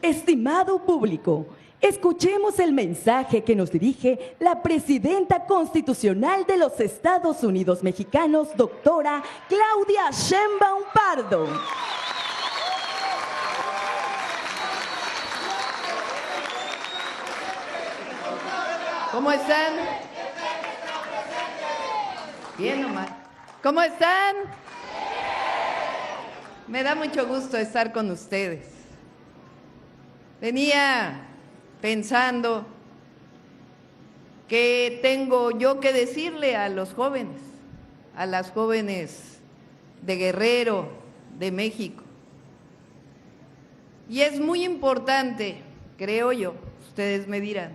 Estimado público, escuchemos el mensaje que nos dirige la presidenta constitucional de los Estados Unidos mexicanos, doctora Claudia Sheinbaum Pardo. ¿Cómo están? Bien o mal. ¿Cómo están? Me da mucho gusto estar con ustedes. Venía pensando que tengo yo que decirle a los jóvenes, a las jóvenes de Guerrero, de México. Y es muy importante, creo yo, ustedes me dirán,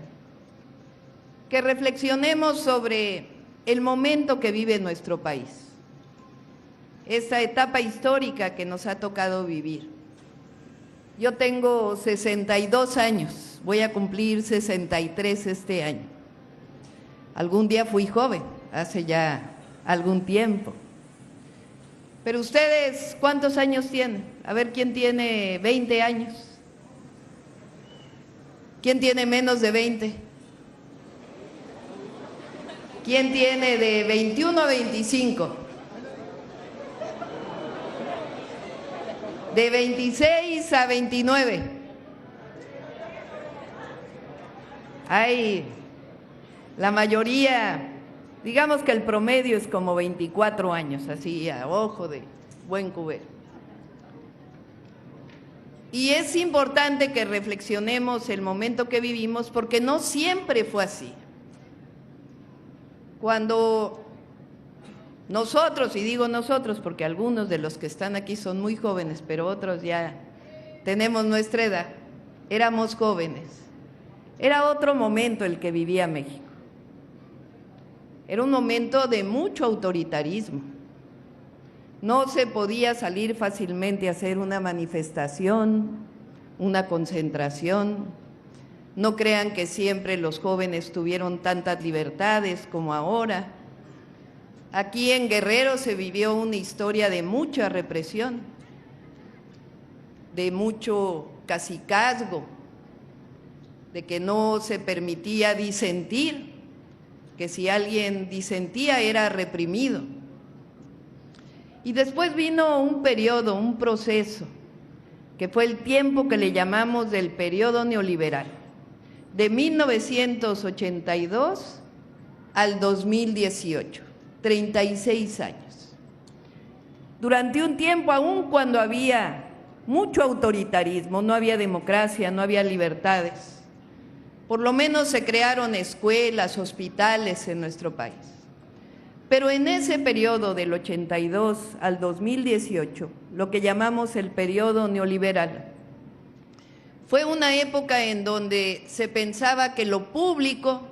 que reflexionemos sobre el momento que vive nuestro país, esta etapa histórica que nos ha tocado vivir. Yo tengo 62 años, voy a cumplir 63 este año. Algún día fui joven, hace ya algún tiempo. Pero ustedes, ¿cuántos años tienen? A ver, ¿quién tiene 20 años? ¿Quién tiene menos de 20? ¿Quién tiene de 21 a 25? De 26 a 29. Hay la mayoría, digamos que el promedio es como 24 años, así a ojo de buen cubero. Y es importante que reflexionemos el momento que vivimos porque no siempre fue así. Cuando nosotros, y digo nosotros porque algunos de los que están aquí son muy jóvenes, pero otros ya tenemos nuestra edad, éramos jóvenes, era otro momento el que vivía México. Era un momento de mucho autoritarismo. No se podía salir fácilmente a hacer una manifestación, una concentración. No crean que siempre los jóvenes tuvieron tantas libertades como ahora. Aquí en Guerrero se vivió una historia de mucha represión, de mucho cacicazgo, de que no se permitía disentir, que si alguien disentía era reprimido. Y después vino un periodo, un proceso, que fue el tiempo que le llamamos del periodo neoliberal, de 1982 al 2018. 36 años. Durante un tiempo, aún cuando había mucho autoritarismo, no había democracia, no había libertades, por lo menos se crearon escuelas, hospitales en nuestro país. Pero en ese periodo del 82 al 2018, lo que llamamos el periodo neoliberal, fue una época en donde se pensaba que lo público,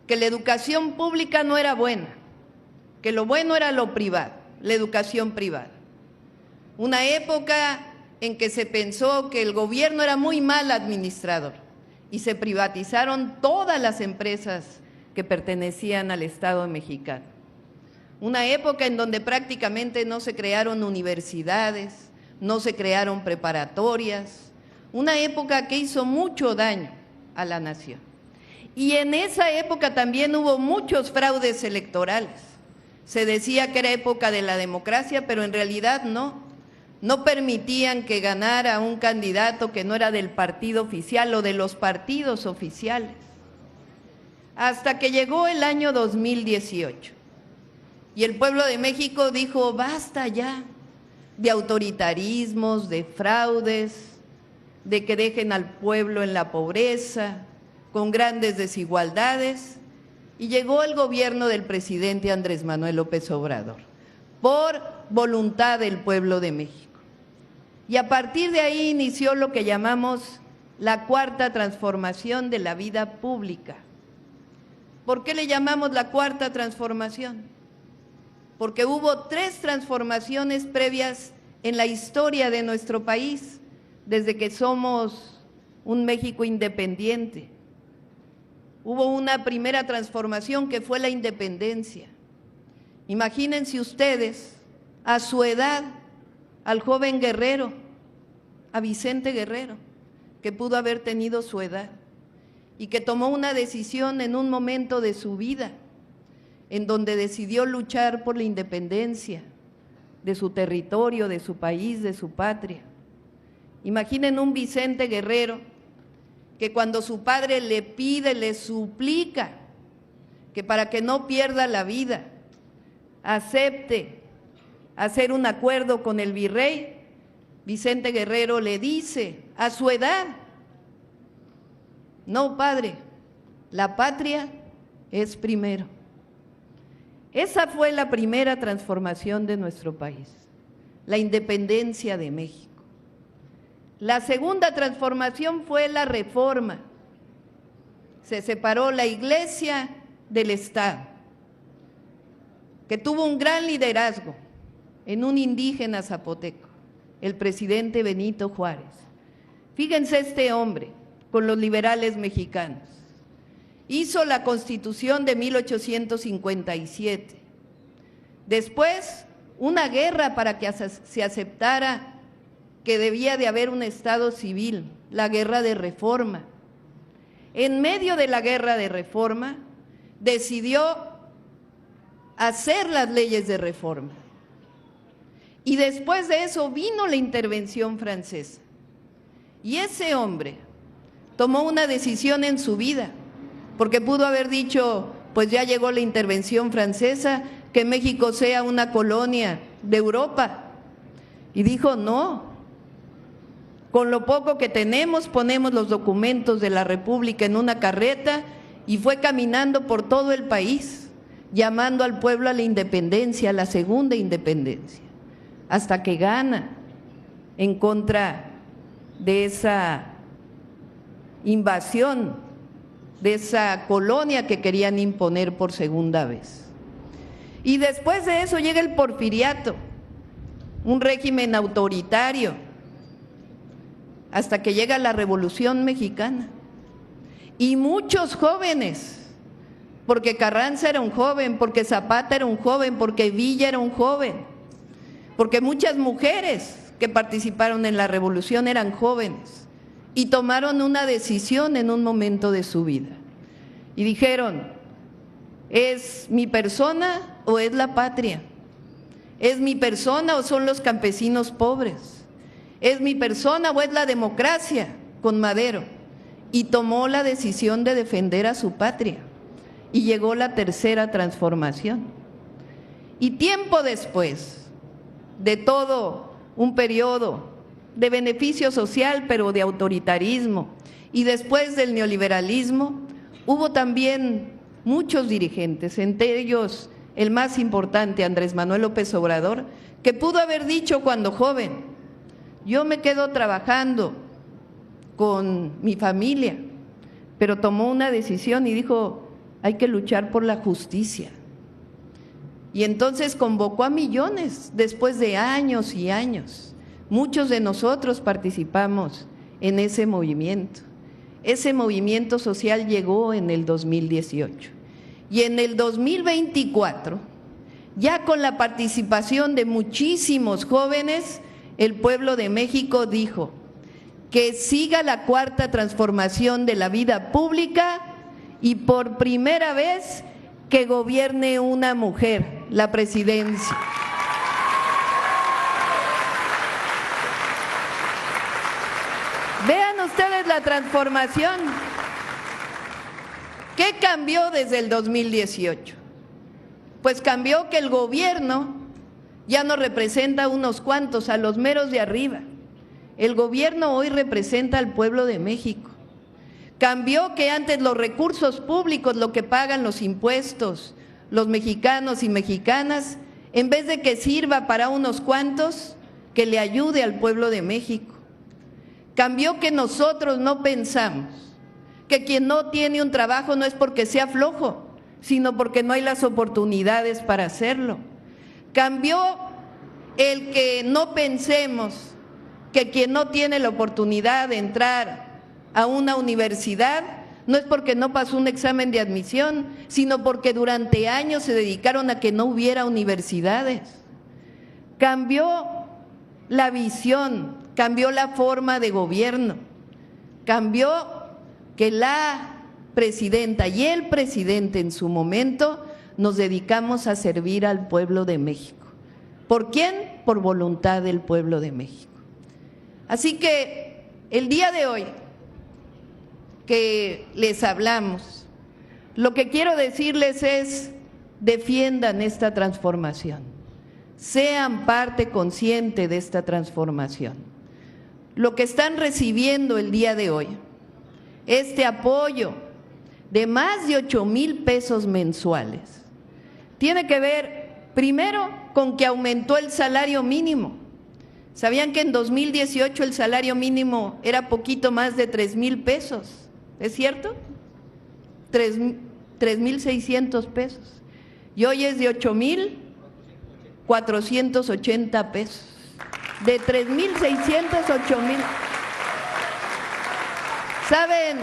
que la educación pública no era buena, que lo bueno era lo privado, la educación privada. Una época en que se pensó que el gobierno era muy mal administrador y se privatizaron todas las empresas que pertenecían al Estado mexicano. Una época en donde prácticamente no se crearon universidades, no se crearon preparatorias, una época que hizo mucho daño a la nación. Y en esa época también hubo muchos fraudes electorales. Se decía que era época de la democracia, pero en realidad no. No permitían que ganara un candidato que no era del partido oficial o de los partidos oficiales. Hasta que llegó el año 2018 y el pueblo de México dijo, basta ya de autoritarismos, de fraudes, de que dejen al pueblo en la pobreza, con grandes desigualdades. Y llegó el gobierno del presidente Andrés Manuel López Obrador, por voluntad del pueblo de México. Y a partir de ahí inició lo que llamamos la cuarta transformación de la vida pública. ¿Por qué le llamamos la cuarta transformación? Porque hubo 3 transformaciones previas en la historia de nuestro país, desde que somos un México independiente. Hubo una primera transformación que fue la independencia. Imagínense ustedes, a su edad, al joven Guerrero, a Vicente Guerrero, que pudo haber tenido su edad y que tomó una decisión en un momento de su vida en donde decidió luchar por la independencia de su territorio, de su país, de su patria. Imaginen un Vicente Guerrero que cuando su padre le pide, le suplica que para que no pierda la vida, acepte hacer un acuerdo con el virrey, Vicente Guerrero le dice a su edad: no, padre, la patria es primero. Esa fue la primera transformación de nuestro país, la independencia de México. La segunda transformación fue la reforma. Se separó la Iglesia del Estado, que tuvo un gran liderazgo en un indígena zapoteco, el presidente Benito Juárez. Fíjense este hombre con los liberales mexicanos. Hizo la Constitución de 1857. Después, una guerra para que se aceptara que debía de haber un Estado civil, la Guerra de Reforma. En medio de la Guerra de Reforma, decidió hacer las leyes de reforma. Y después de eso vino la intervención francesa. Y ese hombre tomó una decisión en su vida, porque pudo haber dicho, pues ya llegó la intervención francesa, que México sea una colonia de Europa. Y dijo, no, con lo poco que tenemos ponemos los documentos de la República en una carreta y fue caminando por todo el país, llamando al pueblo a la independencia, a la segunda independencia, hasta que gana en contra de esa invasión, de esa colonia que querían imponer por segunda vez. Y después de eso llega el porfiriato, un régimen autoritario, hasta que llega la Revolución Mexicana. Y muchos jóvenes, porque Carranza era un joven, porque Zapata era un joven, porque Villa era un joven, porque muchas mujeres que participaron en la revolución eran jóvenes y tomaron una decisión en un momento de su vida. Y dijeron, ¿es mi persona o es la patria? ¿Es mi persona o son los campesinos pobres? ¿Es mi persona o es la democracia con Madero? Y tomó la decisión de defender a su patria. Y llegó la tercera transformación. Y tiempo después de todo un periodo de beneficio social, pero de autoritarismo, y después del neoliberalismo, hubo también muchos dirigentes, entre ellos el más importante, Andrés Manuel López Obrador, que pudo haber dicho cuando joven, yo me quedo trabajando con mi familia, pero tomó una decisión y dijo, hay que luchar por la justicia. Y entonces convocó a millones después de años y años. Muchos de nosotros participamos en ese movimiento. Ese movimiento social llegó en el 2018. Y en el 2024, ya con la participación de muchísimos jóvenes, el pueblo de México dijo que siga la cuarta transformación de la vida pública y por primera vez que gobierne una mujer la presidencia. Vean ustedes la transformación. ¿Qué cambió desde el 2018? Pues cambió que el gobierno ya no representa a unos cuantos, a los meros de arriba. El gobierno hoy representa al pueblo de México. Cambió que antes los recursos públicos, lo que pagan los impuestos, los mexicanos y mexicanas, en vez de que sirva para unos cuantos, que le ayude al pueblo de México. Cambió que nosotros no pensamos que quien no tiene un trabajo no es porque sea flojo, sino porque no hay las oportunidades para hacerlo. Cambió el que no pensemos que quien no tiene la oportunidad de entrar a una universidad no es porque no pasó un examen de admisión, sino porque durante años se dedicaron a que no hubiera universidades. Cambió la visión, cambió la forma de gobierno. cambió que la presidenta y el presidente en su momento nos dedicamos a servir al pueblo de México. ¿Por quién? Por voluntad del pueblo de México. Así que el día de hoy que les hablamos, lo que quiero decirles es: defiendan esta transformación, sean parte consciente de esta transformación. Lo que están recibiendo el día de hoy, este apoyo de más de 8,000 pesos mensuales, tiene que ver primero con que aumentó el salario mínimo. ¿Sabían que en 2018 el salario mínimo era poquito más de 3,000 pesos? ¿Es cierto? 3,600 pesos. Y hoy es de 8,480 pesos. De 3,600 a 8,000. ¿Saben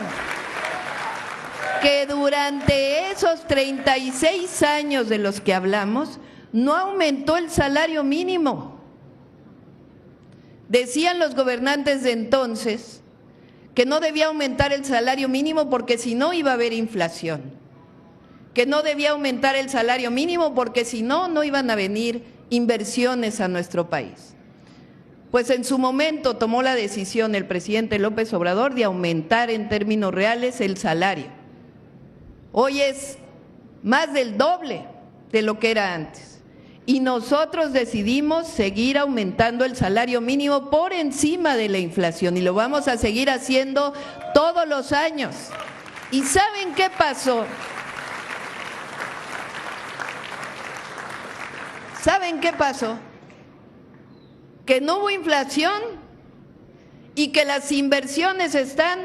que durante esos 36 años de los que hablamos no aumentó el salario mínimo? Decían los gobernantes de entonces que no debía aumentar el salario mínimo porque si no iba a haber inflación, que no debía aumentar el salario mínimo porque si no, no iban a venir inversiones a nuestro país. Pues en su momento tomó la decisión el presidente López Obrador de aumentar en términos reales el salario. Hoy es más del doble de lo que era antes. Y nosotros decidimos seguir aumentando el salario mínimo por encima de la inflación y lo vamos a seguir haciendo todos los años. ¿Y saben qué pasó? ¿Saben qué pasó? Que no hubo inflación y que las inversiones están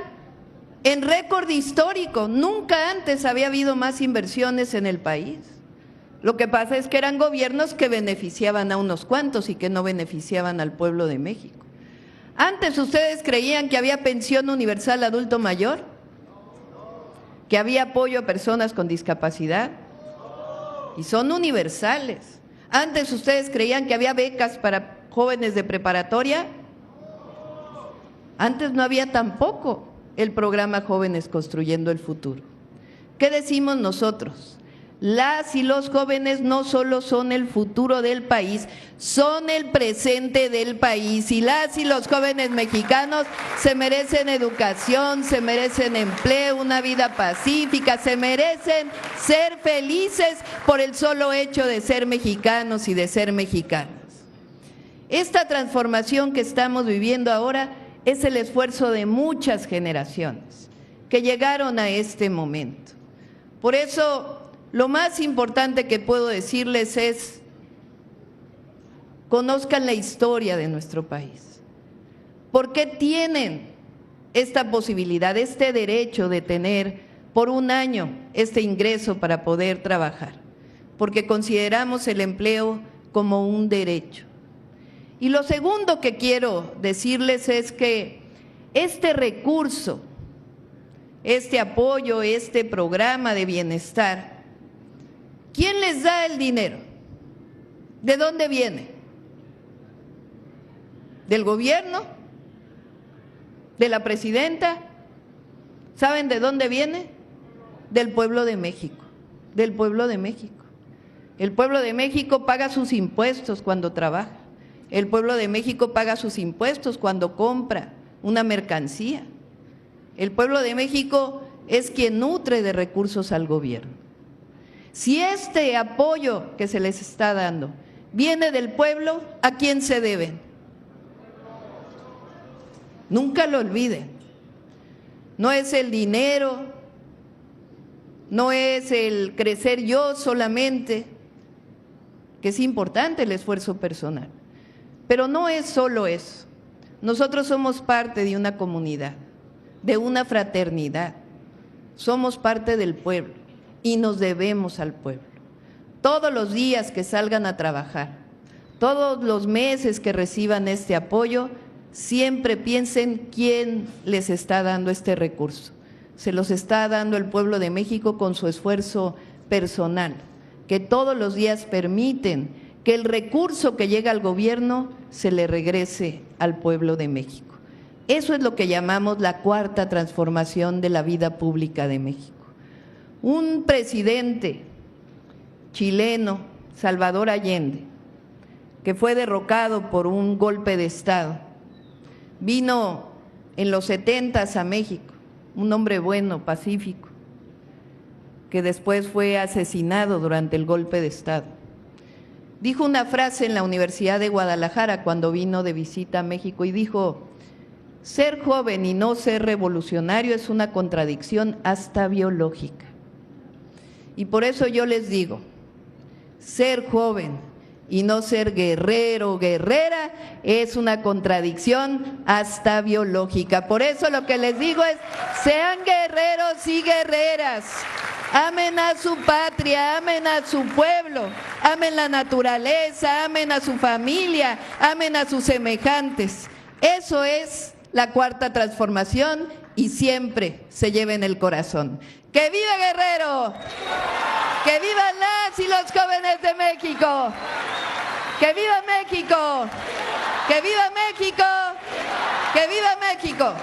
en récord histórico. Nunca antes había habido más inversiones en el país. Lo que pasa es que eran gobiernos que beneficiaban a unos cuantos y que no beneficiaban al pueblo de México. Antes ustedes creían que había pensión universal adulto mayor, que había apoyo a personas con discapacidad, y son universales. Antes ustedes creían que había becas para jóvenes de preparatoria. Antes no había tampoco el programa Jóvenes Construyendo el Futuro. ¿Qué decimos nosotros? Las y los jóvenes no solo son el futuro del país, son el presente del país, y las y los jóvenes mexicanos se merecen educación, se merecen empleo, una vida pacífica, se merecen ser felices por el solo hecho de ser mexicanos y de ser mexicanas. Esta transformación que estamos viviendo ahora es el esfuerzo de muchas generaciones que llegaron a este momento. Por eso, lo más importante que puedo decirles es: conozcan la historia de nuestro país. ¿Por qué tienen esta posibilidad, este derecho de tener por un año este ingreso para poder trabajar? Porque consideramos el empleo como un derecho. Y lo segundo que quiero decirles es que este recurso, este apoyo, este programa de bienestar, ¿quién les da el dinero? ¿De dónde viene? ¿Del gobierno? ¿De la presidenta? ¿Saben de dónde viene? Del pueblo de México, del pueblo de México. El pueblo de México paga sus impuestos cuando trabaja. El pueblo de México paga sus impuestos cuando compra una mercancía. El pueblo de México es quien nutre de recursos al gobierno. Si este apoyo que se les está dando viene del pueblo, ¿a quién se debe? Nunca lo olviden. No es el dinero, no es el crecer yo solamente, que es importante el esfuerzo personal, pero no es solo eso. Nosotros somos parte de una comunidad, de una fraternidad, somos parte del pueblo y nos debemos al pueblo. Todos los días que salgan a trabajar, todos los meses que reciban este apoyo, siempre piensen quién les está dando este recurso. Se los está dando el pueblo de México con su esfuerzo personal, que todos los días permiten que el recurso que llega al gobierno se le regrese al pueblo de México. Eso es lo que llamamos la cuarta transformación de la vida pública de México. Un presidente chileno, Salvador Allende, que fue derrocado por un golpe de Estado, vino en los 70s a México, un hombre bueno, pacífico, que después fue asesinado durante el golpe de Estado. Dijo una frase en la Universidad de Guadalajara cuando vino de visita a México y dijo: ser joven y no ser revolucionario es una contradicción hasta biológica. Y por eso yo les digo, ser joven y no ser guerrero o guerrera es una contradicción hasta biológica. Por eso lo que les digo es, sean guerreros y guerreras, amen a su patria, amen a su pueblo, amen la naturaleza, amen a su familia, amen a sus semejantes. Eso es la cuarta transformación y siempre se lleva en el corazón. ¡Que viva Guerrero! ¡Que vivan las y los jóvenes de México! ¡Que viva México! ¡Que viva México! ¡Que viva México!